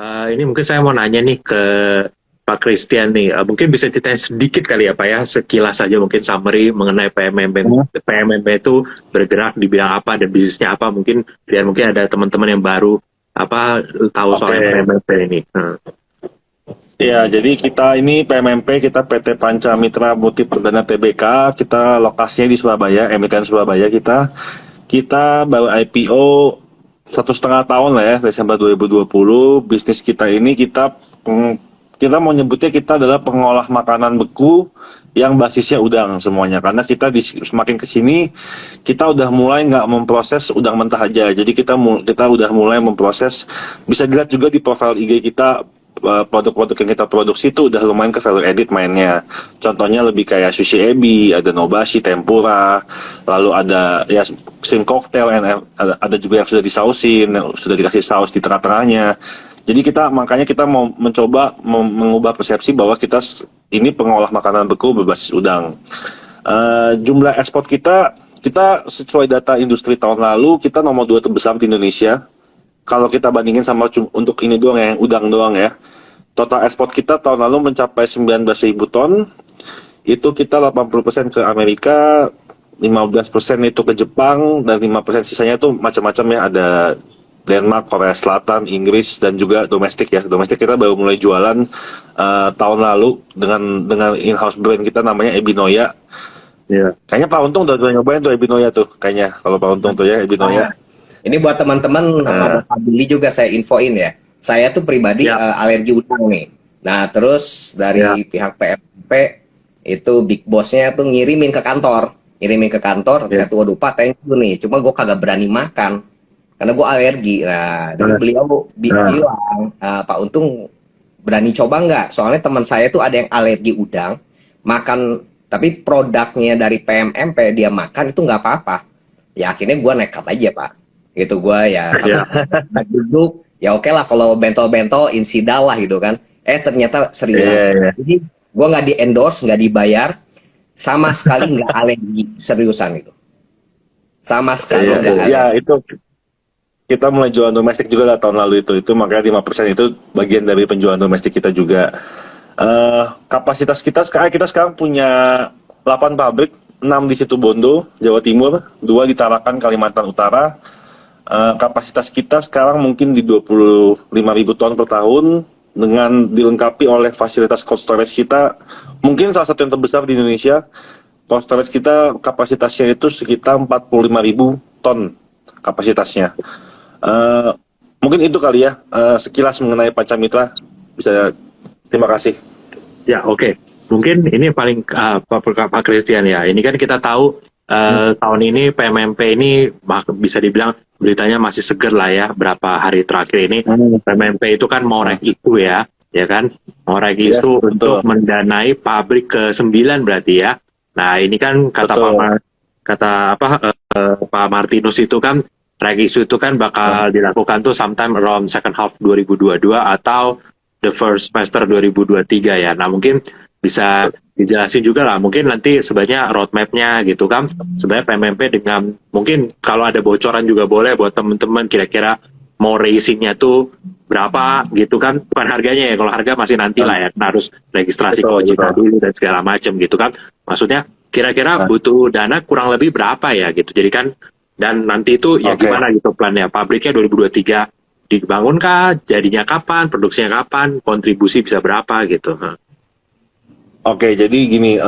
Ini mungkin saya mau nanya nih ke Pak Christian nih. Mungkin bisa ditanya sedikit kali ya Pak ya, sekilas saja mungkin summary mengenai PMMP. Hmm. PMMP itu bergerak di bidang apa dan bisnisnya apa, mungkin biar mungkin ada teman-teman yang baru apa tahu soal Oke, PMMP ini. ya jadi kita ini PMMP, kita PT Panca Mitra Multi Perdana Tbk, kita lokasinya di Surabaya, emiten Surabaya kita baru IPO 1,5 tahun lah ya, Desember 2020. Bisnis kita ini kita mau nyebutnya kita adalah pengolah makanan beku yang basisnya udang semuanya, karena kita semakin kesini kita udah mulai nggak memproses udang mentah aja, jadi kita udah mulai memproses. Bisa dilihat juga di profil IG kita, produk-produk yang kita produksi itu udah lumayan ke value edit mainnya. Contohnya lebih kayak sushi ebi, ada nobashi, tempura, lalu ada ya shrimp cocktail, ada juga yang sudah disausin, sudah dikasih saus di tengah-tengahnya. Jadi makanya kita mau mencoba mengubah persepsi bahwa ini pengolah makanan beku berbasis udang. Jumlah ekspor kita sesuai data industri tahun lalu kita nomor 2 terbesar di Indonesia. Kalau kita bandingin sama untuk ini doang ya, udang doang ya. Total ekspor kita tahun lalu mencapai 19.000 ton. Itu kita 80% ke Amerika, 15% itu ke Jepang, dan 5% sisanya itu macam-macam ya. Ada Denmark, Korea Selatan, Inggris, dan juga domestik ya. Domestik kita baru mulai jualan tahun lalu dengan in-house brand kita namanya Ebinoya. Ya. Kayaknya Pak Untung udah nyobain tuh Ebinoya tuh. Kayaknya kalau Pak Untung tuh ya Ebinoya. Ah, ini buat teman-teman sama Nah, Bapak Billy juga saya infoin ya. Saya tuh pribadi Ya. alergi udang nih. Nah, terus Ya. dari pihak PMP itu big bossnya tuh ngirimin ke kantor. Ngirimin ke kantor, Ya. saya tuh waduh Pak, thank you nih. Cuma gue kagak berani makan karena gue alergi. Nah, jadi Nah. beliau Nah. bilang, Pak Untung berani coba nggak? Soalnya teman saya tuh ada yang alergi udang, makan tapi produknya dari PMMP dia makan itu nggak apa-apa. Ya akhirnya gue nekat aja Pak. Gitu gue ya Ya. sampai duduk ya oke lah kalau bentol-bentol insidal lah gitu kan. Ternyata seriusan. iya, iya. Jadi gue nggak di endorse, nggak dibayar, sama sekali nggak alergi, seriusan itu. Sama sekali Iya, nggak ya alergi. itu kita mulai jualan domestik juga lah tahun lalu itu makanya 5% itu bagian dari penjualan domestik kita juga. Kapasitas kita sekarang punya 8 pabrik, 6 di situ Bondo, Jawa Timur, 2 di Tarakan, Kalimantan Utara. Kapasitas kita sekarang mungkin di 25.000 ton per tahun, dengan dilengkapi oleh fasilitas cold storage kita, mungkin salah satu yang terbesar di Indonesia. Cold storage kita kapasitasnya itu sekitar 45.000 ton kapasitasnya. Eh, Mungkin itu kali ya, sekilas mengenai Pancamitra. Bisa, terima kasih. Ya, oke. Mungkin ini paling Pak Christian ya. Ini kan kita tahu tahun ini PMMP ini bisa dibilang beritanya masih seger lah ya. Berapa hari terakhir ini PMMP itu kan mau rek isu ya kan? Mau rek Yes, isu betul. untuk mendanai pabrik ke-9 berarti ya. Nah, ini kan kata Betul. Pak Martinus itu kan rek isu itu kan bakal dilakukan tuh sometime around second half 2022 atau the first semester 2023 ya. Nah, mungkin bisa dijelasin juga lah, mungkin nanti sebenarnya roadmap-nya gitu kan, sebenarnya PMMP dengan mungkin kalau ada bocoran juga boleh buat teman-teman kira-kira mau racingnya tuh berapa gitu kan, bukan harganya ya, kalau harga masih nanti lah ya, harus registrasi ke Betul, OJK betul. dulu dan segala macam gitu kan, maksudnya kira-kira Nah. butuh dana kurang lebih berapa ya gitu, jadi kan dan nanti itu ya Oke. gimana gitu plannya, pabriknya 2023 dibangun kah, jadinya kapan, produksinya kapan, kontribusi bisa berapa gitu. Oke, jadi gini,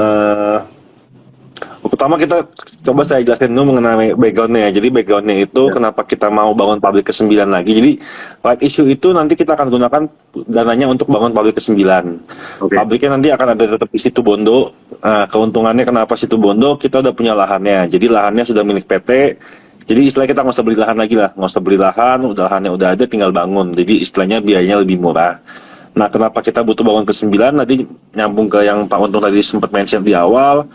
pertama kita coba saya jelasin dulu mengenai background-nya. Jadi background-nya itu Ya. kenapa kita mau bangun pabrik ke-9 lagi. Jadi right issue itu nanti kita akan gunakan dananya untuk bangun pabrik ke-9. Oke. Pabriknya nanti akan ada tetap di situ Bondo. Keuntungannya kenapa situ Bondo? Kita udah punya lahannya. Jadi lahannya sudah milik PT. Jadi istilahnya kita nggak usah beli lahan lagi lah. Nggak usah beli lahan, udah lahannya udah ada, tinggal bangun. Jadi istilahnya biayanya lebih murah. Nah, kenapa kita butuh bangun ke-9? Nanti nyambung ke yang Pak Untung tadi sempat mention di awal.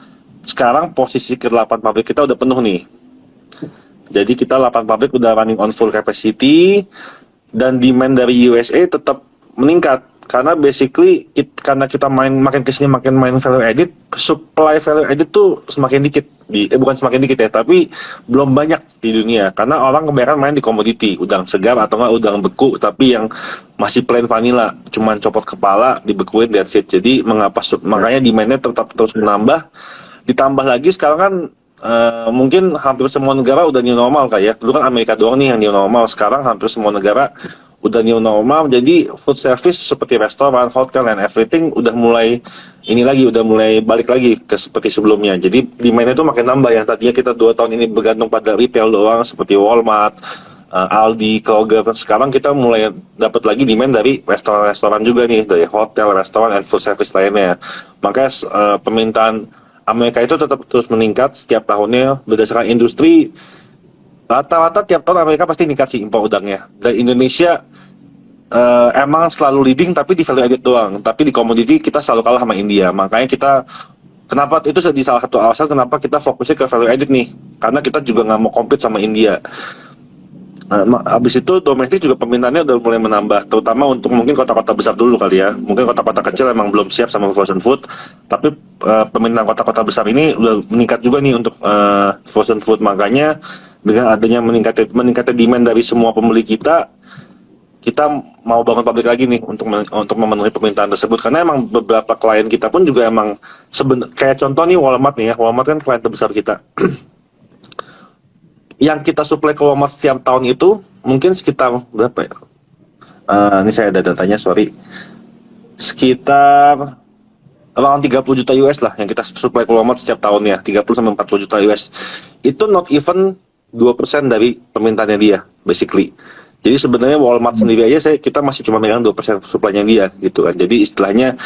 Sekarang posisi ke-8 pabrik kita udah penuh nih. Jadi kita 8 pabrik udah running on full capacity, dan demand dari USA tetap meningkat. Karena basically karena kita makin kesini makin main value edit, supply value edit tuh semakin dikit. bukan semakin dikit ya, tapi belum banyak di dunia karena orang kebanyakan main di komoditi, udang segar atau enggak udang beku tapi yang masih plain vanilla, cuman copot kepala dibekuin that's it. Jadi makanya demand-nya tetap terus menambah. Ditambah lagi sekarang kan mungkin hampir semua negara udah new normal kayak dulu kan Amerika doang nih yang new normal, sekarang hampir semua negara udah new normal, jadi food service seperti restoran, hotel, and everything udah mulai udah mulai balik lagi ke seperti sebelumnya. Jadi demand itu makin nambah. Yang tadinya kita 2 tahun ini bergantung pada retail doang seperti Walmart, Aldi, Kroger, sekarang kita mulai dapat lagi demand dari restoran-restoran juga nih, dari hotel, restoran, and food service lainnya. Makanya permintaan Amerika itu tetap terus meningkat setiap tahunnya berdasarkan industri. Rata-rata tiap tahun Amerika pasti meningkat sih impor udangnya. Dan Indonesia emang selalu leading tapi di value added doang. Tapi di komoditi kita selalu kalah sama India. Makanya kenapa itu jadi salah satu alasan kenapa kita fokusnya ke value added nih. Karena kita juga nggak mau compete sama India. Habis itu domestik juga permintaannya udah mulai menambah, terutama untuk mungkin kota-kota besar dulu kali ya. Mungkin kota-kota kecil emang belum siap sama frozen food, tapi permintaan kota-kota besar ini udah meningkat juga nih untuk frozen food. Makanya dengan adanya meningkatnya demand dari semua pembeli kita mau bangun pabrik lagi nih untuk memenuhi permintaan tersebut. Karena emang beberapa klien kita pun juga emang kayak contoh nih Walmart nih ya. Walmart kan klien terbesar kita. Yang kita supply ke Walmart setiap tahun itu mungkin sekitar berapa ya? Ini saya ada datanya, sorry. Sekitar around 30 juta US lah yang kita supply ke Walmart setiap tahunnya, 30 sampai 40 juta US. Itu not even 2% dari permintaannya dia, basically. Jadi sebenarnya Walmart sendiri aja kita masih cuma megang 2% supply-nya dia gitu kan. Jadi istilahnya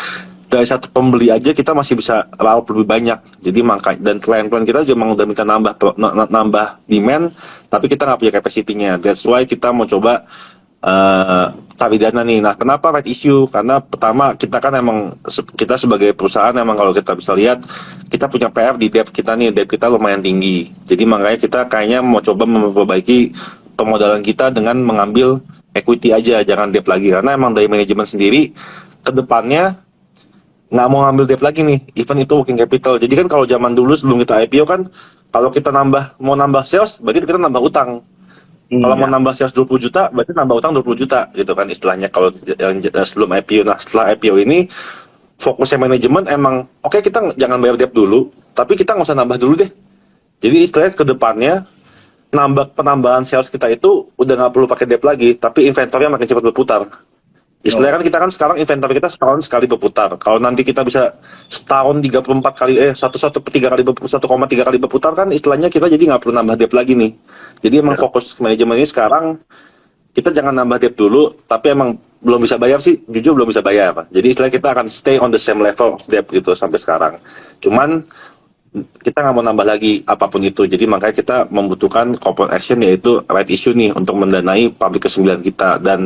dari satu pembeli aja kita masih bisa raup lebih banyak. Jadi makanya, dan klien-klien kita juga udah minta nambah demand, tapi kita nggak punya capacity-nya. That's why kita mau coba cari dana nih. Nah, kenapa right issue? Karena pertama kita sebagai perusahaan emang kalau kita bisa lihat kita punya PR di debt kita nih, debt kita lumayan tinggi. Jadi makanya kita kayaknya mau coba memperbaiki pemodalan kita dengan mengambil equity aja, jangan debt lagi. Karena emang dari manajemen sendiri ke depannya nggak mau ngambil debt lagi nih, even itu working capital. Jadi kan kalau zaman dulu sebelum kita IPO kan, kalau kita mau nambah sales, berarti kita nambah utang. Kalau mau nambah sales 20 juta, berarti nambah utang 20 juta gitu kan istilahnya kalau sebelum IPO. Nah setelah IPO ini, fokusnya manajemen emang, oke, kita jangan bayar debt dulu, tapi kita nggak usah nambah dulu deh. Jadi istilahnya ke depannya, penambahan sales kita itu udah nggak perlu pakai debt lagi, tapi inventory makin cepat berputar. Istilahnya kan kita kan sekarang inventory kita setahun sekali berputar. Kalau nanti kita bisa setahun 34 kali 1,3 kali berputar kan istilahnya kita jadi nggak perlu nambah debt lagi nih. Jadi emang fokus manajemen ini sekarang kita jangan nambah debt dulu, tapi emang belum bisa bayar sih, jujur belum bisa bayar. Jadi istilahnya kita akan stay on the same level of debt gitu sampai sekarang. Cuman kita nggak mau nambah lagi apapun itu. Jadi makanya kita membutuhkan corporate action, yaitu right issue nih untuk mendanai pabrik ke-9 kita. Dan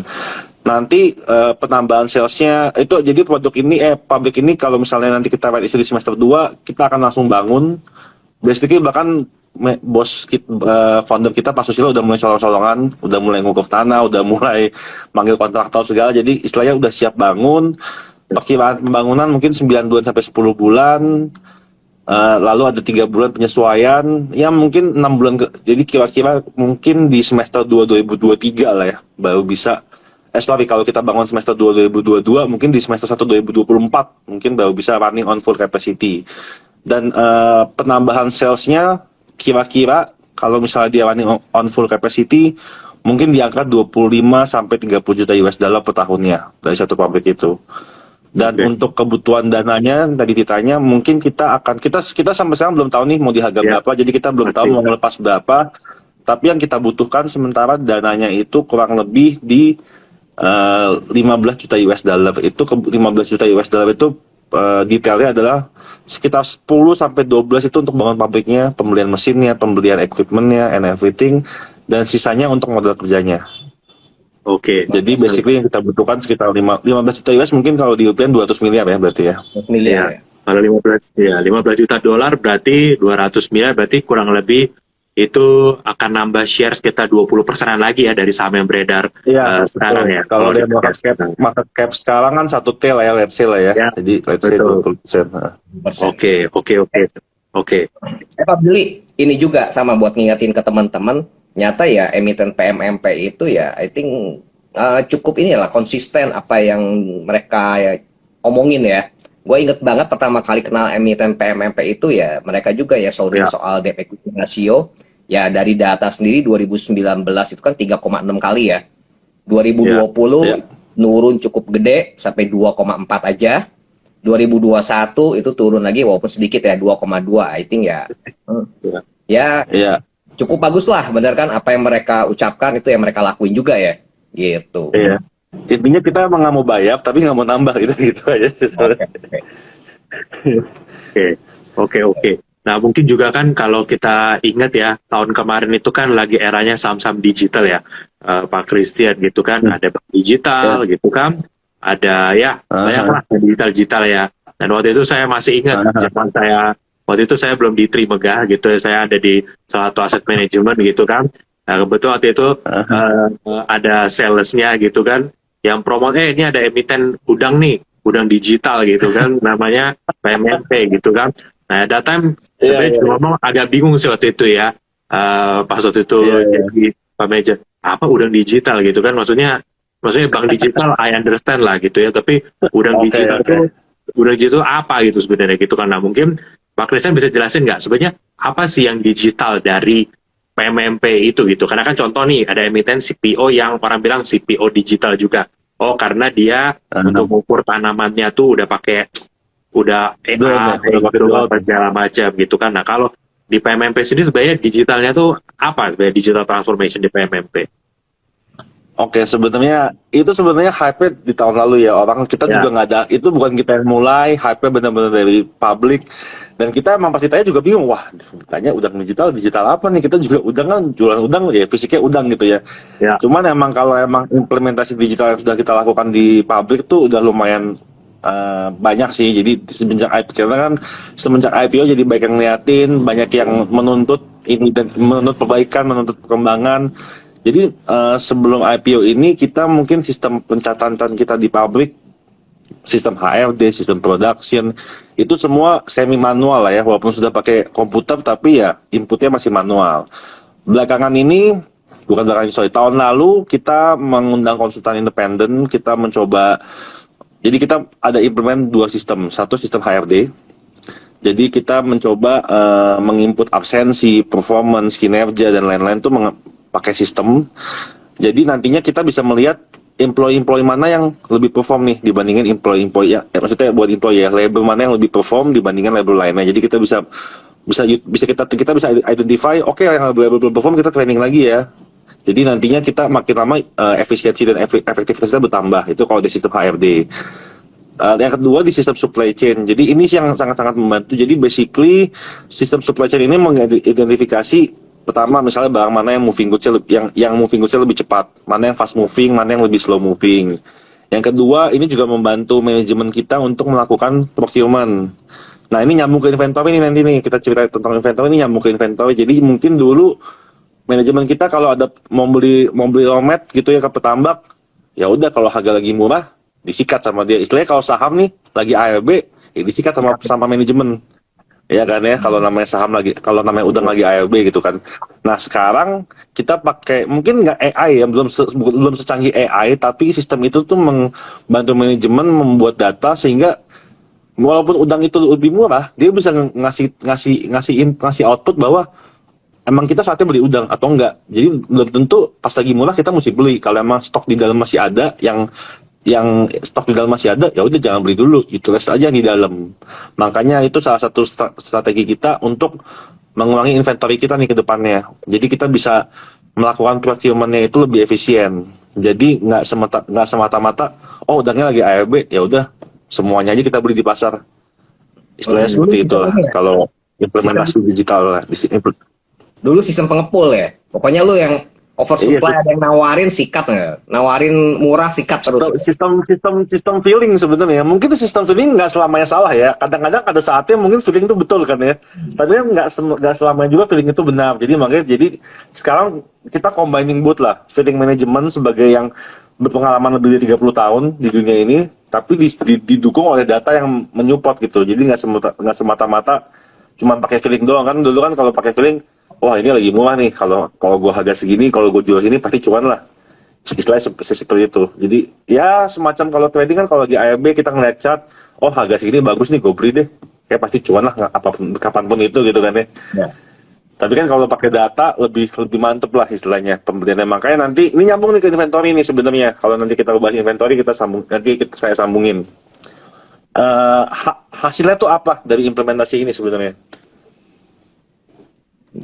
nanti penambahan salesnya itu, jadi pabrik ini kalau misalnya nanti kita right issue di semester 2, kita akan langsung bangun. Basically bahkan founder kita Pak Susilo udah mulai colong-colongan, udah mulai ngukur tanah, udah mulai manggil kontraktor segala. Jadi istilahnya udah siap bangun. Perkiraan pembangunan mungkin 9 bulan sampai 10 bulan. Lalu ada 3 bulan penyesuaian, ya mungkin 6 bulan jadi kira-kira mungkin di semester 2 2023 lah ya baru bisa. Kalau kita bangun semester 2 2022, mungkin di semester 1 2024 mungkin baru bisa running on full capacity. Dan penambahan salesnya kira-kira kalau misalnya dia running on full capacity mungkin di angka 25 sampai 30 juta US dollar per tahunnya dari satu pabrik itu. Dan untuk kebutuhan dananya tadi ditanya, mungkin kita sampai sekarang belum tahu nih mau di harga berapa, jadi kita belum tahu mau ngelepas berapa. Tapi yang kita butuhkan sementara dananya itu kurang lebih di 15 juta US dollar. Itu 15 juta US dollar itu detailnya adalah sekitar 10 sampai 12 itu untuk bangun pabriknya, pembelian mesinnya, pembelian equipmentnya, and everything, dan sisanya untuk modal kerjanya. Oke. Jadi basically yang kita butuhkan sekitar 15 juta US, mungkin kalau di rupiah 200 miliar ya berarti ya. 200 miliar. Ya. Kalau 15 juta dolar berarti 200 miliar, berarti kurang lebih itu akan nambah share sekitar 20%-an lagi ya dari saham yang beredar sekarang ya. Kalau dari market cap sekarang kan 1 T lah ya, let's say lah ya. Jadi let's say 20%. Oke. Oke. Pak Billy, ini juga sama buat ngingetin ke teman-teman, nyata ya emiten PMMP itu ya, I think cukup inilah konsisten apa yang mereka ya, omongin ya. Gue inget banget pertama kali kenal emiten PMMP itu ya, mereka juga ya sharing Ya. soal debt equity ratio. Ya dari data sendiri 2019 itu kan 3,6 kali ya. 2020 Ya. nurun cukup gede sampai 2,4 aja. 2021 itu turun lagi walaupun sedikit ya 2,2 I think ya. Ya. Ya Iya. cukup bagus lah bener kan apa yang mereka ucapkan itu yang mereka lakuin juga ya gitu. Iya. Intinya kita emang nggak mau bayar tapi nggak mau nambah gitu aja sih sebenarnya. Oke, oke. Nah, mungkin juga kan kalau kita ingat ya, tahun kemarin itu kan lagi eranya saham-saham digital ya, Pak Christian gitu kan, ada bank digital gitu kan, ada ya banyak lah digital ya. Dan waktu itu saya masih ingat, zaman saya waktu itu saya belum di Trimegah gitu, saya ada di salah satu aset manajemen gitu kan. Nah, kebetulan waktu itu ada salesnya gitu kan, yang promote, ini ada emiten udang nih, udang digital gitu kan, namanya PMMP gitu kan. Nah, that time sebenarnya cuma ngomong agak bingung sih waktu itu ya. Pas waktu itu jadi Pak Meja, apa udang digital gitu kan? Maksudnya bank digital I understand lah gitu ya. Tapi udang digital itu udang digital apa gitu sebenarnya gitu kan? Nah, mungkin Pak Christian bisa jelasin nggak sebenarnya apa sih yang digital dari PMMP itu gitu? Karena kan contoh nih ada emiten CPO yang orang bilang CPO digital juga. Oh, karena dia untuk mengukur tanamannya tuh udah pakai AI, udah pakai robot segala macam gitu kan. Nah, kalau di PMMP sendiri sebenarnya digitalnya tuh apa sebenarnya digital transformation di PMMP? Oke, sebenarnya hype di tahun lalu ya, orang kita juga nggak ada, itu bukan kita yang mulai, hype benar-benar dari publik, dan kita emang pasti tanya juga bingung, wah tanya udang digital apa nih, kita juga udang kan jualan udang ya, fisiknya udang gitu ya. Cuman emang kalau emang implementasi digital yang sudah kita lakukan di publik tuh udah lumayan banyak sih. Jadi semenjak IPO, karena kan semenjak IPO jadi banyak yang ngeliatin, banyak yang menuntut ini dan menuntut perbaikan, menuntut perkembangan. Jadi sebelum IPO ini kita mungkin sistem pencatatan kita di pabrik, sistem HRD, sistem production itu semua semi manual lah ya, walaupun sudah pakai komputer tapi ya inputnya masih manual. Belakangan ini tahun lalu kita mengundang konsultan independen, kita mencoba. Jadi kita ada implement dua sistem, satu sistem HRD. Jadi kita mencoba menginput absensi, performance, kinerja dan lain-lain itu pakai sistem. Jadi nantinya kita bisa melihat employee mana yang lebih perform nih dibandingin employee ya, maksudnya buat employee ya, label mana yang lebih perform dibandingkan label lainnya. Jadi kita bisa kita bisa identify, oke, yang label perform kita training lagi ya. Jadi nantinya kita makin lama efisiensi dan efektivitasnya bertambah. Itu kalau di sistem HRD. Yang kedua di sistem supply chain. Jadi ini sih yang sangat-sangat membantu. Jadi basically sistem supply chain ini mengidentifikasi pertama misalnya barang mana yang moving goods yang moving goods lebih cepat, mana yang fast moving, mana yang lebih slow moving. Yang kedua ini juga membantu manajemen kita untuk melakukan procurement. Nah ini nyambung ke inventory nih, nanti nih kita cerita tentang inventory, ini nyambung ke inventory. Jadi mungkin dulu manajemen kita kalau ada mau beli raw mat gitu ya ke petambak, ya udah kalau harga lagi murah disikat sama dia. Istilahnya kalau saham nih lagi ARB, ya disikat sama manajemen. Ya kan ya, kalau namanya saham lagi, kalau namanya udang lagi ARB gitu kan. Nah sekarang kita pakai mungkin nggak AI ya, belum secanggih AI, tapi sistem itu tuh membantu manajemen membuat data sehingga walaupun udang itu lebih murah, dia bisa ngasih output bahwa emang kita saatnya beli udang atau enggak. Jadi belum tentu pas lagi murah kita mesti beli. Kalau emang stok di dalam masih ada, yang stok di dalam masih ada, ya udah jangan beli dulu, itu rest aja di dalam. Makanya itu salah satu strategi kita untuk mengurangi inventory kita nih ke depannya. Jadi kita bisa melakukan procurement-nya itu lebih efisien. Jadi nggak semata-mata, oh udangnya lagi ARB, ya udah semuanya aja kita beli di pasar. Istilahnya seperti itu lah. Kalau implementasi digital lah. Dulu sistem pengepul ya. Pokoknya lu yang oversupply ada yang nawarin sikat nggak? Nawarin murah sikat terus. Sistem feeling sebenarnya. Mungkin sistem feeling nggak selamanya salah ya. Kadang-kadang ada saatnya mungkin feeling itu betul kan ya. Tapi kan nggak selamanya juga feeling itu benar. Jadi sekarang kita combining both lah. Feeling management sebagai yang berpengalaman lebih dari 30 tahun di dunia ini, tapi didukung oleh data yang menyupport gitu. Jadi nggak semata-mata cuma pakai feeling doang kan. Dulu kan kalau pakai feeling, wah ini lagi murah nih, kalau gue harga segini, kalau gue jual sini pasti cuan lah. Istilahnya seperti itu. Jadi ya semacam kalau trading kan, kalau lagi ARB kita ngeliat chart, oh harga segini bagus nih, gue beli deh, kayak pasti cuan lah apapun kapanpun itu gitu kan ya. Ya. Tapi kan kalau pakai data lebih mantep lah istilahnya pembeliannya. Makanya nanti ini nyambung nih ke inventory nih sebenarnya. Kalau nanti kita bahas inventory, saya sambungin. Hasilnya tuh apa dari implementasi ini sebenarnya?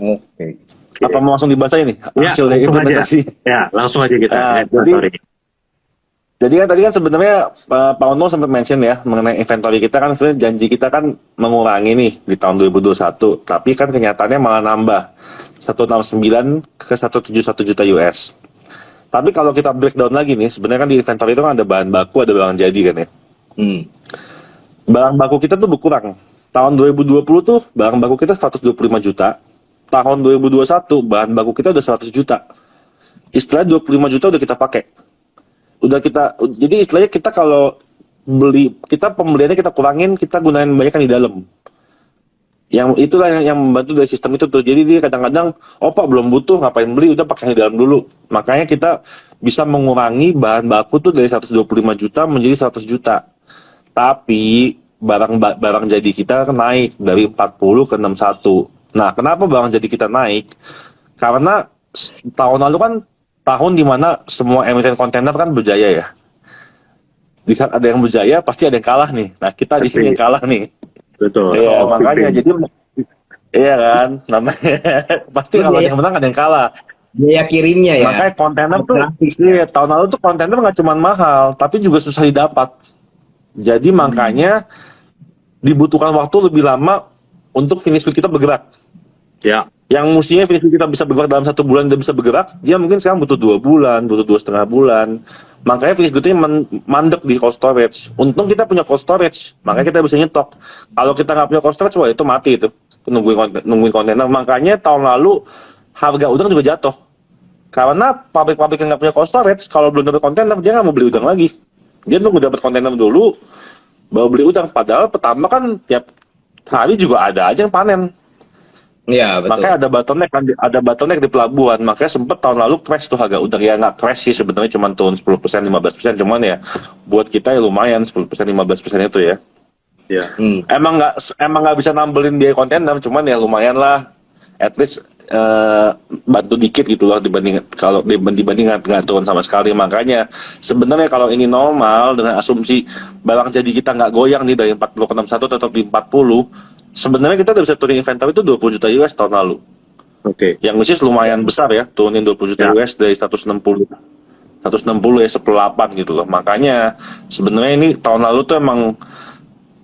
Oke. Apa mau langsung dibahas aja nih hasil dari langsung implementasi? aja. Ya, langsung aja kita. Nah, Inventory. Jadi kan tadi kan sebenarnya Pak Ono sempat mention ya mengenai inventory kita kan, sebenarnya janji kita kan mengurangi nih di tahun 2021, tapi kan kenyataannya malah nambah 169 ke 171 juta US. Tapi kalau kita breakdown lagi nih, sebenarnya kan di inventory itu kan ada bahan baku, ada barang jadi kan ya. Barang baku kita tuh berkurang. Tahun 2020 tuh barang baku kita 125 juta. Tahun 2021 bahan baku kita udah 100 juta. Istilah 25 juta udah kita pakai. Jadi istilahnya kita kalau beli, kita pembeliannya kita kurangin, kita gunain banyak kan di dalam. Yang itulah yang membantu dari sistem itu tuh. Jadi dia kadang-kadang, oh Pak belum butuh, ngapain beli, udah pakai di dalam dulu. Makanya kita bisa mengurangi bahan baku tuh dari 125 juta menjadi 100 juta. Tapi barang jadi kita kan naik dari 40 ke 61. Nah, kenapa barang jadi kita naik? Karena tahun lalu kan tahun dimana semua emiten kontainer kan berjaya ya. Di saat ada yang berjaya, pasti ada yang kalah nih. Nah, kita di sini yang kalah nih. Betul. Iya, makanya jadi, iya kan, namanya pasti kalau ada yang menang ada yang kalah. Biaya kirimnya ya. Makanya kontainer tuh, iya, tahun lalu tuh kontainer nggak cuma mahal, tapi juga susah didapat. Jadi makanya dibutuhkan waktu lebih lama untuk finish good kita bergerak. Ya. Yang mestinya finish good kita bisa bergerak dalam 1 bulan, dia bisa bergerak, dia mungkin sekarang butuh 2 bulan, butuh 2,5 bulan. Makanya finish good-nya mandek di cold storage. Untung kita punya cold storage, makanya kita bisa nyetok. Kalau kita nggak punya cold storage, wah itu mati itu, nungguin kontainer. Makanya tahun lalu harga udang juga jatuh. Karena pabrik-pabrik yang nggak punya cold storage, kalau belum dapat kontainer, dia nggak mau beli udang lagi. Dia nunggu dapat kontainer dulu, baru beli udang. Padahal petambak kan tiap hari juga ada aja yang panen. Iya, betul. Makanya ada bottleneck di pelabuhan. Makanya sempet tahun lalu crash tuh harga udang. Ya nggak crash sih sebenarnya, cuma turun 10%, 15%. Cuman ya buat kita ya lumayan 10%, 15% itu ya. Ya. Emang nggak bisa nambelin biaya kontainer, cuman ya lumayan lah. At least bantu dikit gitu loh dibanding nggak turun sama sekali. Makanya sebenarnya kalau ini normal dengan asumsi barang jadi kita nggak goyang nih dari 40 ke 61 tetap di 40, sebenarnya kita udah bisa turunin inventory itu 20 juta US tahun lalu. Oke. Yang which is lumayan besar ya, turunin 20 juta US dari 160 ya 1/8 gitu loh. Makanya sebenarnya ini tahun lalu tuh emang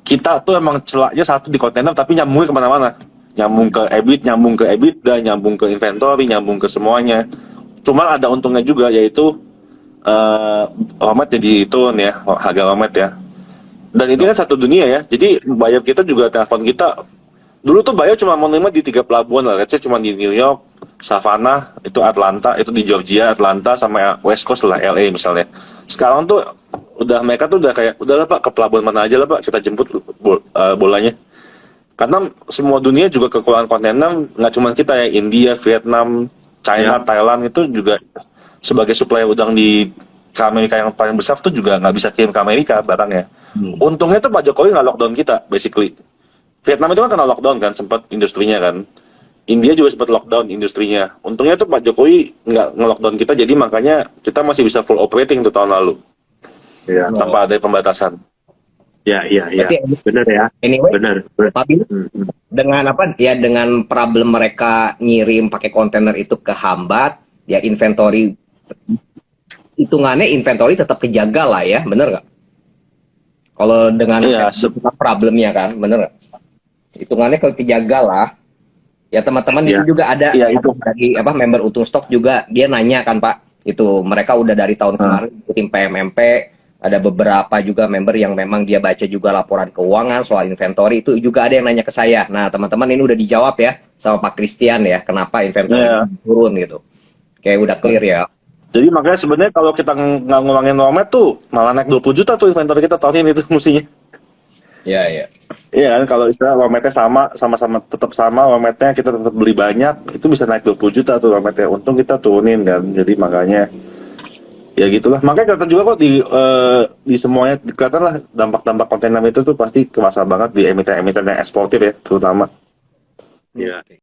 kita tuh emang celaknya satu di kontainer, tapi nyambungnya kemana-mana. Nyambung ke EBIT, nyambung ke EBITDA, nyambung ke inventory, nyambung ke semuanya. Cuman ada untungnya juga, yaitu raw mat jadi turun ya, harga raw mat ya. Dan ini kan satu dunia ya, jadi buyer kita juga telepon kita. Dulu tuh buyer cuma mau nerima di 3 pelabuhan lah, let's say cuma di New York, Savannah, itu Atlanta, itu di Georgia, Atlanta, sama West Coast lah, LA misalnya. Sekarang tuh mereka tuh udah kayak, udahlah Pak, ke pelabuhan mana aja lah Pak, kita jemput bolanya. Karena semua dunia juga kekurangan kontainer, nggak cuma kita ya, India, Vietnam, China, Thailand itu juga sebagai supplier udang ke Amerika yang paling besar tuh juga nggak bisa kirim ke Amerika barangnya. Untungnya tuh Pak Jokowi nggak lockdown kita, basically. Vietnam itu kan kena lockdown kan, sempat industrinya kan. India juga sempat lockdown industrinya. Untungnya tuh Pak Jokowi nggak nge-lockdown kita, jadi makanya kita masih bisa full operating tuh tahun lalu. Ya. Tanpa ada pembatasan. Ya. Benar ya. Anyway, Benar. Pak Bin, dengan apa ya, dengan problem mereka ngirim pakai kontainer itu kehambat, ya inventory, hitungannya inventory tetap kejaga lah ya, bener nggak? Kalau dengan problemnya kan, bener nggak? Hitungannya kalau kejaga lah. Ya teman-teman itu juga ada itu dari member Untung Stok juga, dia nanya kan Pak, itu mereka udah dari tahun kemarin ikutin PMMP. Ada beberapa juga member yang memang dia baca juga laporan keuangan soal inventory, itu juga ada yang nanya ke saya. Nah teman-teman ini udah dijawab ya sama Pak Christian ya, kenapa inventory turun gitu. Kayak udah clear ya. Jadi makanya sebenarnya kalau kita nggak ngurangin raw mat tuh malah naik 20 juta tuh inventory kita tahun ini tuh mestinya. Iya, iya. Iya kan, kalau istilah wametnya sama-sama tetap sama, wametnya kita tetap beli banyak, itu bisa naik 20 juta tuh wametnya. Untung kita turunin kan, jadi makanya ya gitulah. Makanya kelihatan juga kok di semuanya kelihatan lah dampak-dampak konten itu tuh pasti kerasa banget di emiten-emiten yang eksportir ya, terutama. Iya.